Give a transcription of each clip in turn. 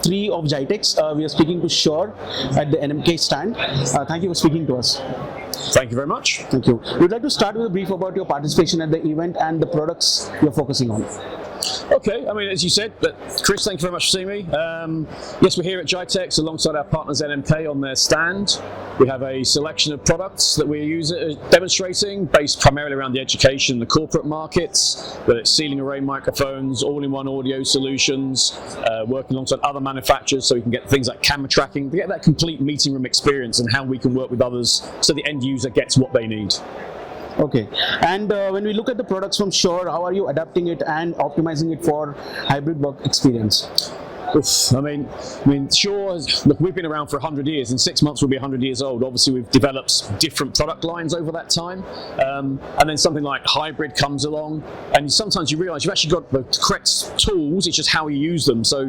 3 of Gitex. We are speaking to Shure at the NMK stand. Thank you for speaking to us. Thank you very much. Thank you. We'd like to start with a brief about your participation at the event and the products you're focusing on. Okay, I mean, as you said, but Chris, thank you very much for seeing me. Yes, we're here at Gitex alongside our partners NMK on their stand. We have a selection of products that we're demonstrating based primarily around the education and the corporate markets, whether it's ceiling array microphones, all-in-one audio solutions, working alongside other manufacturers so we can get things like camera tracking, to get that complete meeting room experience and how we can work with others so the end user gets what they need. Okay, and when we look at the products from Shure, how are you adapting it and optimizing it for hybrid work experience? I mean, Shure, look, we've been around for 100 years. In 6 months we'll be 100 years old. Obviously we've developed different product lines over that time. And then something like hybrid comes along, and sometimes you realise you've actually got the correct tools, it's just how you use them. So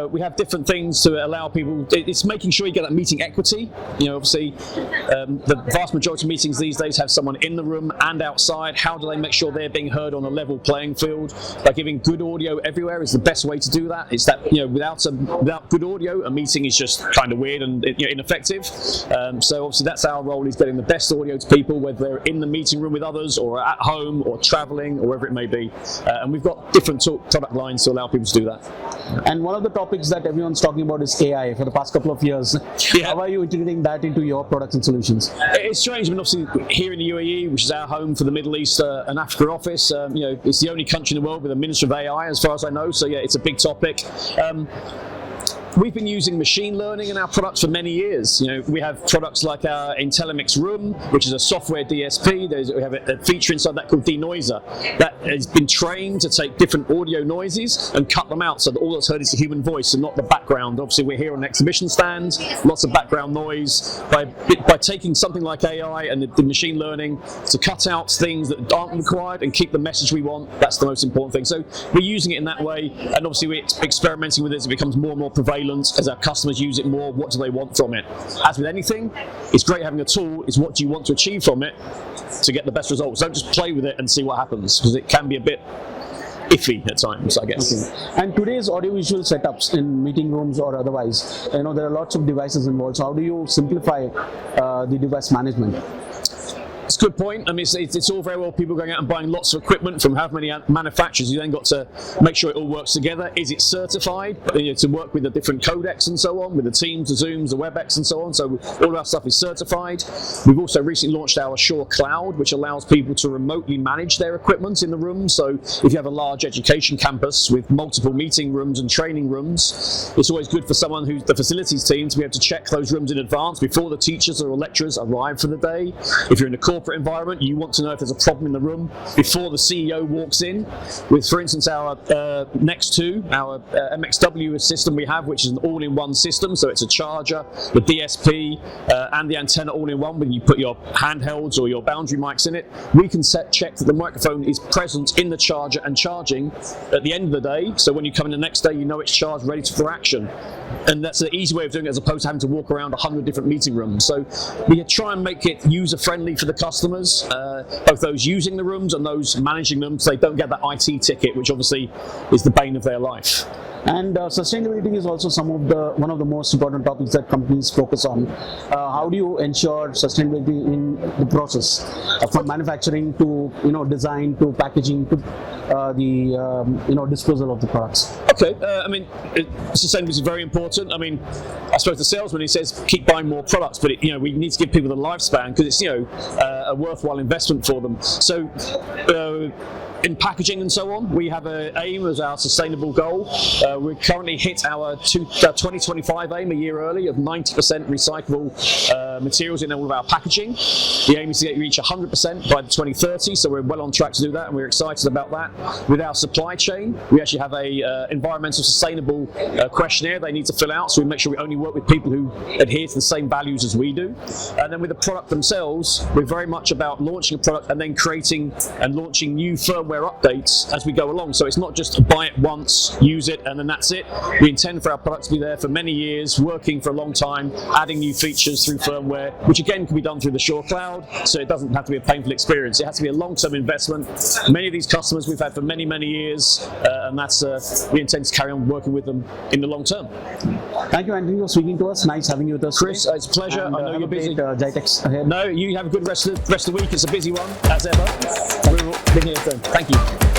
we have different things to allow people, it's making sure you get that meeting equity. You know, obviously the vast majority of meetings these days have someone in the room and outside. How do they make sure they're being heard on a level playing field? By giving good audio everywhere is the best way to do that. It's that, you know, without good audio, a meeting is just kind of weird and ineffective. So obviously that's our role, is getting the best audio to people, whether they're in the meeting room with others or at home or traveling or wherever it may be. And we've got different product lines to allow people to do that. And one of the topics that everyone's talking about is AI for the past couple of years. Yeah. How are you integrating that into your products and solutions? It's strange. I mean, obviously here in the UAE, which is our home for the Middle East and Africa office, it's the only country in the world with a Minister of AI, as far as I know. So yeah, it's a big topic. We've been using machine learning in our products for many years. You know, we have products like our Intellimix Room, which is a software DSP. We have a feature inside that called Denoiser that has been trained to take different audio noises and cut them out so that all that's heard is the human voice and not the background. Obviously, we're here on an exhibition stand, lots of background noise. By taking something like AI and the machine learning to cut out things that aren't required and keep the message we want, that's the most important thing. So we're using it in that way, and obviously we're experimenting with it as it becomes more and more prevalent. As our customers use it more, what do they want from it? As with anything, it's great having a tool. It's what do you want to achieve from it to get the best results. Don't just play with it and see what happens, because it can be a bit iffy at times, I guess. Okay. And today's audiovisual setups in meeting rooms or otherwise, there are lots of devices involved. So how do you simplify the device management? It's a good point. I mean, it's all very well people going out and buying lots of equipment from however many manufacturers. You then got to make sure it all works together. Is it certified to work with the different codecs and so on, with the Teams, the Zooms, the WebEx and so on? So all of our stuff is certified. We've also recently launched our Shure Cloud, which allows people to remotely manage their equipment in the room. So if you have a large education campus with multiple meeting rooms and training rooms, it's always good for someone who's the facilities team to be able to check those rooms in advance before the teachers or lecturers arrive for the day. If you're in a corporate environment, you want to know if there's a problem in the room before the CEO walks in. With, for instance, our Next 2, our MXW system we have, which is an all-in-one system, so it's a charger, the DSP, and the antenna all-in-one. When you put your handhelds or your boundary mics in it, we can check that the microphone is present in the charger and charging at the end of the day, so when you come in the next day, you know it's charged, ready for action. And that's an easy way of doing it, as opposed to having to walk around 100 different meeting rooms. So we try and make it user-friendly for the customers, both those using the rooms and those managing them, so they don't get that IT ticket, which obviously is the bane of their life. And sustainability is also one of the most important topics that companies focus on. How do you ensure sustainability in the process, from manufacturing to design to packaging to the disposal of the products? Okay, I mean, sustainability is very important. I mean, I suppose the salesman, he says keep buying more products, but we need to give people the lifespan, because it's a worthwhile investment for them. So. In packaging and so on, we have an aim as our sustainable goal. We currently hit our 2025 aim a year early of 90% recyclable materials in all of our packaging. The aim is to reach 100% by 2030, so we're well on track to do that, and we're excited about that. With our supply chain, we actually have a environmental sustainable questionnaire they need to fill out, so we make sure we only work with people who adhere to the same values as we do. And then with the product themselves, we're very much about launching a product and then creating and launching new firmware firmware updates as we go along. So it's not just buy it once, use it, and then that's it. We intend for our products to be there for many years, working for a long time, adding new features through firmware, which again can be done through the Shure Cloud, so it doesn't have to be a painful experience. It has to be a long-term investment. Many of these customers we've had for many, many years, and that's we intend to carry on working with them in the long term. Thank you, Antony, for speaking to us. Nice having you with us, Chris. today. It's a pleasure. And, I know you're busy. Gitex ahead. No, you have a good rest of the week. It's a busy one, as ever. We'll be here soon. Thank you.